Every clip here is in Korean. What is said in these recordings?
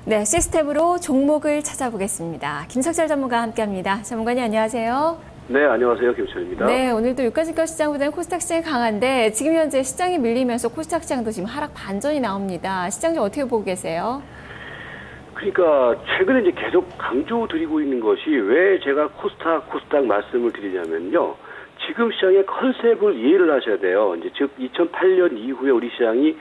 네, 시스템으로 종목을 찾아보겠습니다. 김석철 전문가와 함께합니다. 전문가님 안녕하세요. 네, 안녕하세요. 김철입니다. 네, 오늘도 유가증권 시장보다는 코스닥 시장이 강한데 지금 현재 시장이 밀리면서 코스닥 시장도 지금 하락 반전이 나옵니다. 시장 좀 어떻게 보고 계세요? 그러니까 최근에 이제 계속 강조드리고 있는 것이 왜 제가 코스닥 말씀을 드리냐면요. 지금 시장의 컨셉을 이해를 하셔야 돼요. 이제 즉 2008년 이후에 우리 시장이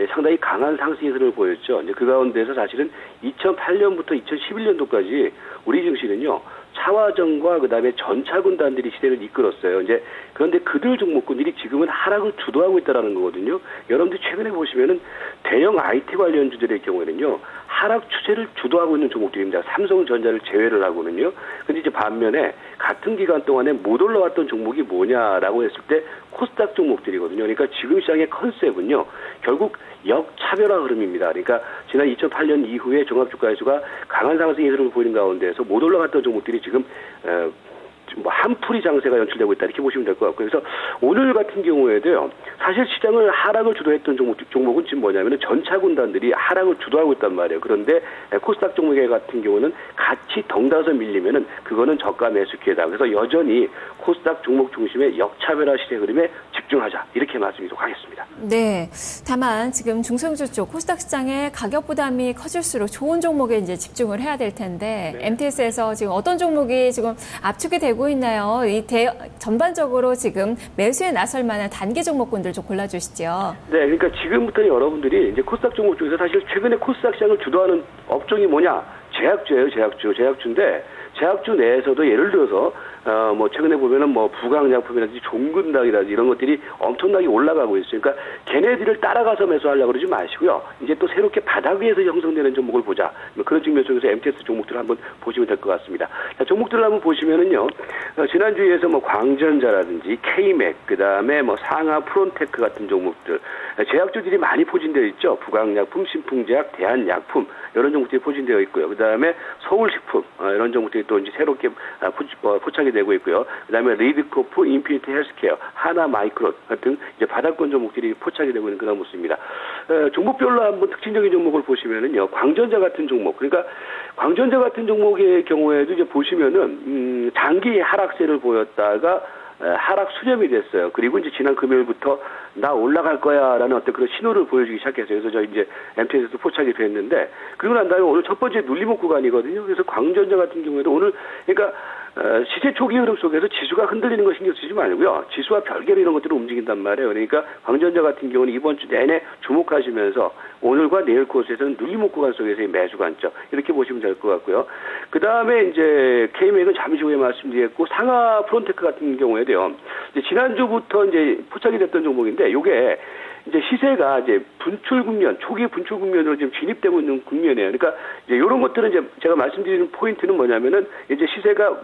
상당히 강한 상승 흐름을 보였죠. 이제 그 가운데서 사실은 2008년부터 2011년도까지 우리 증시는요. 차화정과 그다음에 전차군단들이 시대를 이끌었어요. 이제 그런데 그들 종목군들이 지금은 하락을 주도하고 있다라는 거거든요. 여러분들 최근에 보시면은 대형 IT 관련주들의 경우에는요. 하락 추세를 주도하고 있는 종목들입니다. 삼성전자를 제외를 하고는요. 근데 이제 반면에 같은 기간 동안에 못 올라왔던 종목이 뭐냐라고 했을 때 코스닥 종목들이거든요. 그러니까 지금 시장의 컨셉은요. 결국 역차별화 흐름입니다. 그러니까 지난 2008년 이후에 종합주가지수가 강한 상승의 흐름을 보이는 가운데에서 못 올라갔던 종목들이 지금 뭐 한풀이 장세가 연출되고 있다 이렇게 보시면 될 것 같고요. 그래서 오늘 같은 경우에도요. 사실 시장을 하락을 주도했던 종목은 지금 뭐냐면은 전차군단들이 하락을 주도하고 있단 말이에요. 그런데 코스닥 종목 같은 경우는 같이 덩달아서 밀리면은 그거는 저가 매수 기회다. 그래서 여전히 코스닥 종목 중심의 역차별화 시세 흐름에 집중하자 이렇게 말씀드리도록 하겠습니다. 네, 다만 지금 중소형주 쪽 코스닥 시장의 가격 부담이 커질수록 좋은 종목에 이제 집중을 해야 될 텐데 네. MTS에서 지금 어떤 종목이 지금 압축이 되고 있나요? 전반적으로 지금 매수에 나설 만한 단기 종목군들 좀 골라주시죠. 네, 그러니까 지금부터는 여러분들이 이제 코스닥 종목 중에서 사실 최근에 코스닥 시장을 주도하는 업종이 뭐냐? 제약주예요, 제약주인데 제약주 내에서도 예를 들어서 뭐 최근에 보면은 뭐 부강약품이라든지 종근당이라든지 이런 것들이 엄청나게 올라가고 있어요. 그러니까 걔네들을 따라가서 매수하려고 그러지 마시고요. 이제 또 새롭게 바닥 위에서 형성되는 종목을 보자. 그런 측면 속에서 MTS 종목들을 한번 보시면 될 것 같습니다. 자, 종목들을 한번 보시면은요. 지난주에서 뭐 광전자라든지 K맥, 그다음에 뭐 상하 프론테크 같은 종목들, 제약주들이 많이 포진되어 있죠. 부강약품, 신풍제약, 대한약품 이런 종목들이 포진되어 있고요. 그다음에 서울식품 이런 종목들이 또 이제 새롭게 포착이 되고 있고요. 그다음에 리드코프, 인피니티 헬스케어, 하나마이크론 같은 이제 바닥권 종목들이 포착이 되고 있는 그런 모습입니다. 종목별로 한번 특징적인 종목을 보시면은요. 광전자 같은 종목, 그러니까 광전자 같은 종목의 경우에도 이제 보시면은 장기 하락세를 보였다가 하락 수렴이 됐어요. 그리고 이제 지난 금요일부터 나 올라갈 거야라는 어떤 그런 신호를 보여주기 시작했어요. 그래서 저 이제 MTS에서 포착이 됐는데 그리고 난 다음에 오늘 첫 번째 눌림목 구간이거든요. 그래서 광전자 같은 경우에도 오늘 그러니까 시세 초기 흐름 속에서 지수가 흔들리는 거 신경 쓰지 말고요. 지수와 별개로 이런 것들을 움직인단 말이에요. 그러니까 광전자 같은 경우는 이번 주 내내 주목하시면서 오늘과 내일 코스에서는 눌림목 구간 속에서의 매수 관점 이렇게 보시면 될 것 같고요. 그 다음에 이제 K맥은 잠시 후에 말씀드렸고 상하 프론테크 같은 경우에도요. 이제 지난주부터 이제 포착이 됐던 종목인데 요게 이제 시세가 이제 분출 국면, 초기 분출 국면으로 지금 진입되고 있는 국면이에요. 그러니까 이제 이런 것들은 이제 제가 말씀드리는 포인트는 뭐냐면은 이제 시세가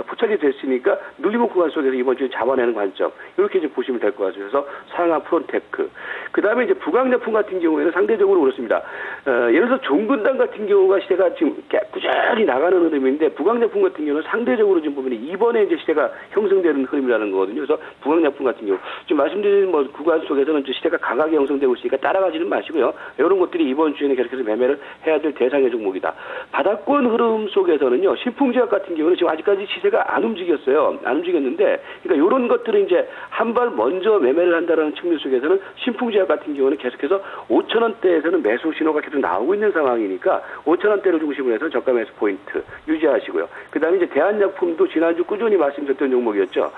포착이 됐으니까 눌림목 구간 속에서 이번 주에 잡아내는 관점 이렇게 이제 보시면 될 것 같아요. 그래서 상하 프론테크. 그 다음에 이제 부강약품 같은 경우에는 상대적으로 그렇습니다. 예를 들어서 종근당 같은 경우가 시세가 지금 꾸준히 나가는 흐름인데 부강약품 같은 경우는 상대적으로 지금 보면 이번에 이제 시세가 형성되는 흐름이라는 거거든요. 그래서 부강약품 같은 경우 지금 말씀드린 뭐 구간 속에서는 이제 시세가 강하게 형성되고 있으니까 따라가지는 마시고요. 이런 것들이 이번 주에는 계속해서 매매를 해야 될 대상의 종목이다. 바닥권 흐름 속에서는요. 신풍제약 같은 경우는 지금 아직까지 시세가 안 움직였어요. 안 움직였는데 그러니까 이런 것들은 이제 한 발 먼저 매매를 한다는 측면 속에서는 신풍제약 같은 경우는 계속해서 5,000원대에서는 매수 신호가 계속 나오고 있는 상황이니까 5,000원대를 중심으로 해서 저가 매수 포인트 유지하시고요. 그다음에 이제 대한약품도 지난주 꾸준히 말씀드렸던 종목이었죠.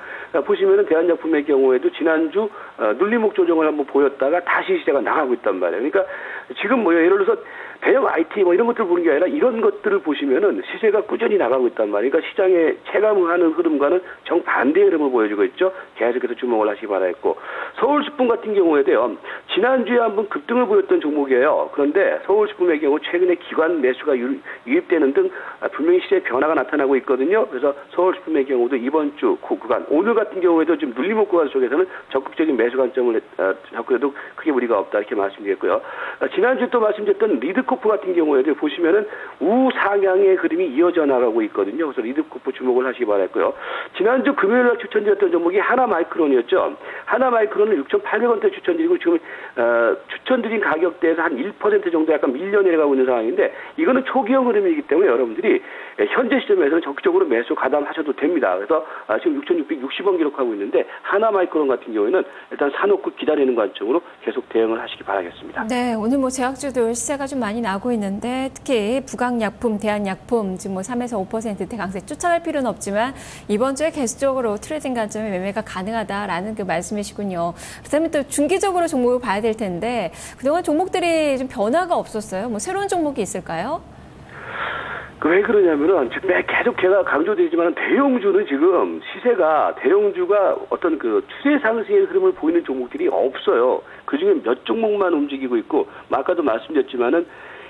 보시면은 대한약품의 경우에도 지난주 눌림목 조정을 한번 보였다가 다시 시세가 나가고 있단 말이에요. 그러니까 지금 뭐 예를 들어서 대형 IT 뭐 이런 것들을 보는 게 아니라 이런 것들을 보시면은 시세가 꾸준히 나가고 있단 말이에요. 그러니까 시장에 체감하는 흐름과는 정반대의 흐름을 보여주고 있죠. 계속해서 주목을 하시기 바라겠고 서울식품 같은 경우에도요. 지난주에 한번 급등을 보였던 종목이에요. 그런데 서울식품의 경우 최근에 기관 매수가 유입되는 등 분명히 시세 변화가 나타나고 있거든요. 그래서 서울식품의 경우도 이번 주 구간 오늘 같은 경우에도 지금 눌림목 구간 속에서는 적극적인 매수 관점을 잡고 해도 크게 무리가 없다 이렇게 말씀드렸고요. 지난주에 또 말씀드렸던 리드코프 같은 경우에도 보시면은 우상향의 그림이 이어져 나가고 있거든요. 그래서 리드코프 주목을 하시기 바랄고요. 지난주 금요일 날 추천드렸던 종목이 하나마이크론이었죠. 하나마이크론은 6,800원대 추천드리고 지금 추천드린 가격대에서 한 1% 정도 약간 밀려 내려가고 있는 상황인데 이거는 초기형 흐름이기 때문에 여러분들이 현재 시점에서는 적극적으로 매수 가담하셔도 됩니다. 그래서 지금 6,660원 기록하고 있는데 하나마이크론 같은 경우에는 일단 사놓고 기다리는 관점으로 계속 대응을 하시기 바라겠습니다. 네, 오늘 뭐 제약주들 시세가 좀 많이 나고 있는데 특히 부강약품, 대한약품 지금 뭐 3에서 5%대 강세 쫓아갈 필요는 없지만 이번 주에 계속적으로 트레이딩 관점에 매매가 가능하다라는 그 말씀이시군요. 그렇다면 또 중기적으로 종목을 봐야 될 텐데 그동안 종목들이 좀 변화가 없었어요. 뭐 새로운 종목이 있을까요? 왜 그러냐면은 계속 제가 강조드리지만 대형주는 지금 시세가 대형주가 어떤 그 추세 상승의 흐름을 보이는 종목들이 없어요. 그중에 몇 종목만 움직이고 있고 아까도 말씀드렸지만은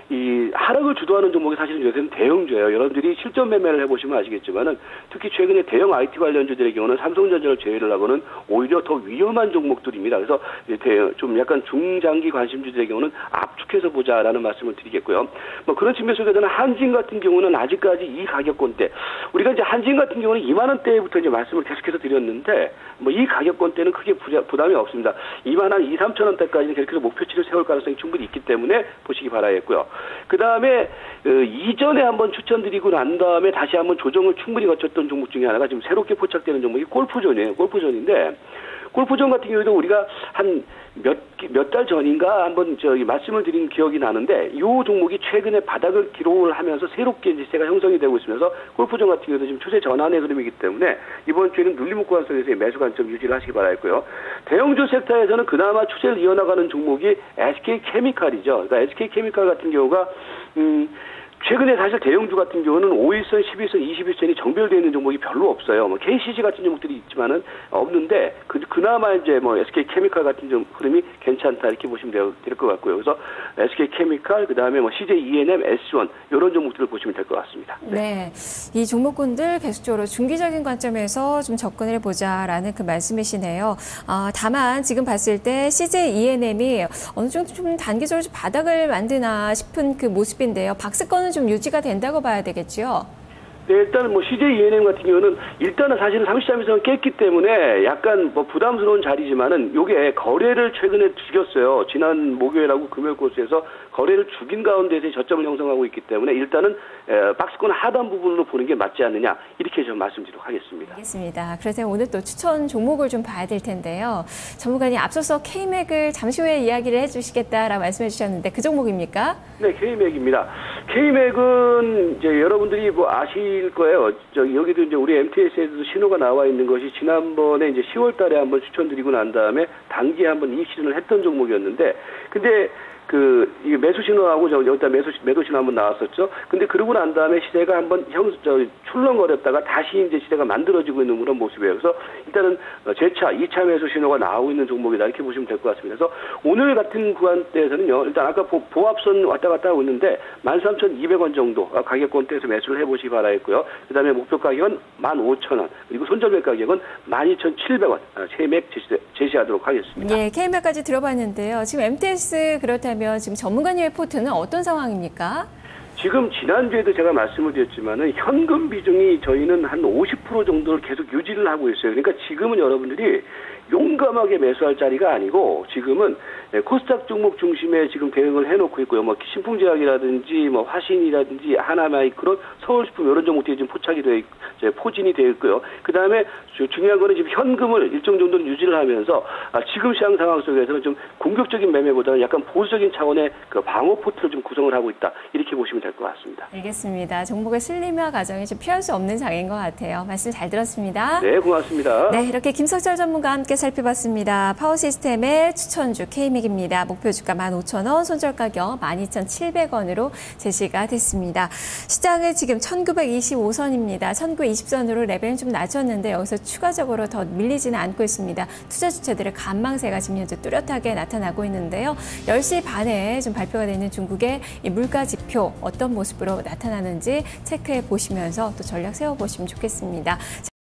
이 하락을 주도하는 종목이 사실은 요새는 대형주예요. 여러분들이 실전 매매를 해보시면 아시겠지만은 특히 최근에 대형 IT 관련주들의 경우는 삼성전자를 제외를 하고는 오히려 더 위험한 종목들입니다. 그래서 좀 약간 중장기 관심주들의 경우는 압축해서 보자라는 말씀을 드리겠고요. 뭐 그런 측면 속에서는 한진 같은 경우는 아직까지 이 가격권대 우리가 이제 한진 같은 경우는 2만 원대부터 이제 말씀을 계속해서 드렸는데 뭐 이 가격권대는 크게 부담이 없습니다. 2만 한 2, 3천 원대까지는 계속해서 목표치를 세울 가능성이 충분히 있기 때문에 보시기 바라겠고요. 그 다음에 이전에 한번 추천드리고 난 다음에 다시 한번 조정을 충분히 거쳤던 종목 중에 하나가 지금 새롭게 포착되는 종목이 골프존이에요. 골프존인데 골프존 같은 경우에도 우리가 한 몇 달 전인가 한번 말씀을 드린 기억이 나는데 이 종목이 최근에 바닥을 기록을 하면서 새롭게 이제 시세가 형성이 되고 있으면서 골프존 같은 경우도 지금 추세 전환의 흐름이기 때문에 이번 주에는 눌림목 관점에서의 매수 관점 유지를 하시기 바라겠고요. 대형주 섹터에서는 그나마 추세를 이어나가는 종목이 SK케미칼이죠. 그러니까 SK케미칼 같은 경우가 최근에 사실 대형주 같은 경우는 5일선, 11선, 21선이 정별되어 있는 종목이 별로 없어요. 뭐 KCC 같은 종목들이 있지만은 없는데 그나마 이제 뭐 SK케미칼 같은 좀 흐름이 괜찮다 이렇게 보시면 될 것 같고요. 그래서 SK케미칼 그다음에 뭐 CJ E&M, S1 이런 종목들을 보시면 될 것 같습니다. 네, 이 종목군들 계속적으로 중기적인 관점에서 좀 접근해 보자라는 그 말씀이시네요. 다만 지금 봤을 때 CJ E&M이 어느 정도 좀 단기적으로 좀 바닥을 만드나 싶은 그 모습인데요. 박스권은 좀 유지가 된다고 봐야 되겠죠? 네, 일단은 뭐 CJ E&M 같은 경우는 일단은 사실은 33일선 깼기 때문에 약간 뭐 부담스러운 자리지만은 요게 거래를 최근에 죽였어요. 지난 목요일하고 금요일 코스에서 거래를 죽인 가운데서 저점을 형성하고 있기 때문에 일단은 박스권 하단 부분으로 보는 게 맞지 않느냐 이렇게 좀 말씀드리도록 하겠습니다. 알겠습니다. 그래서 오늘 또 추천 종목을 좀 봐야 될 텐데요. 전문가님 앞서서 K맥을 잠시 후에 이야기를 해주시겠다라고 말씀해 주셨는데 그 종목입니까? 네, K맥입니다. K맥은 이제 여러분들이 뭐 아실 거예요. 여기도 이제 우리 MTS에도 신호가 나와 있는 것이 지난번에 이제 10월 달에 한번 추천드리고 난 다음에 단기에 한번 이익 실현을 했던 종목이었는데 근데 이게 매수 신호하고 여기다 매도 신호 한번 나왔었죠. 근데 그러고 난 다음에 시세가 한번 출렁거렸다가 다시 이제 시세가 만들어지고 있는 그런 모습이에요. 그래서 일단은 재차 2차 매수 신호가 나오고 있는 종목이다 이렇게 보시면 될 것 같습니다. 그래서 오늘 같은 구간대에서는요. 일단 아까 보합선 왔다 갔다 하고 있는데 13,200원 정도 가격권대에서 매수를 해보시기 바라겠고요. 그다음에 목표 가격은 15,000원 그리고 손절매 가격은 12,700원 K맥 제시하도록 하겠습니다. 예, K맥까지 들어봤는데요. 지금 MTS 그렇다면 지금 전문가님의 포트는 어떤 상황입니까? 지금 지난주에도 제가 말씀을 드렸지만은 현금 비중이 저희는 한 50% 정도를 계속 유지를 하고 있어요. 그러니까 지금은 여러분들이 용감하게 매수할 자리가 아니고 지금은 코스닥 종목 중심에 지금 대응을 해놓고 있고요. 뭐 신풍제약이라든지 뭐 화신이라든지 하나마이크론, 서울식품 이런 종목들이 지금 포진이 되어 있고요. 그 다음에 중요한 거는 지금 현금을 일정 정도는 유지를 하면서 지금 시장 상황 속에서는 좀 공격적인 매매보다는 약간 보수적인 차원의 그 방어 포트를 좀 구성을 하고 있다. 이렇게 보시면 될 것 같습니다. 알겠습니다. 종목의 슬림화 과정이 좀 피할 수 없는 장인 것 같아요. 말씀 잘 들었습니다. 네, 고맙습니다. 네, 이렇게 김석철 전문가와 함께 살펴봤습니다. 파워시스템의 추천주 K맥입니다. 목표 주가 15,000원, 손절 가격 12,700원으로 제시가 됐습니다. 시장은 지금 1925선입니다. 1920선으로 레벨은 좀 낮췄는데 여기서 추가적으로 더 밀리지는 않고 있습니다. 투자 주체들의 관망세가 지금 현재 뚜렷하게 나타나고 있는데요. 10시 반에 좀 발표가 되는 중국의 이 물가 지표 어떤 모습으로 나타나는지 체크해 보시면서 또 전략 세워보시면 좋겠습니다.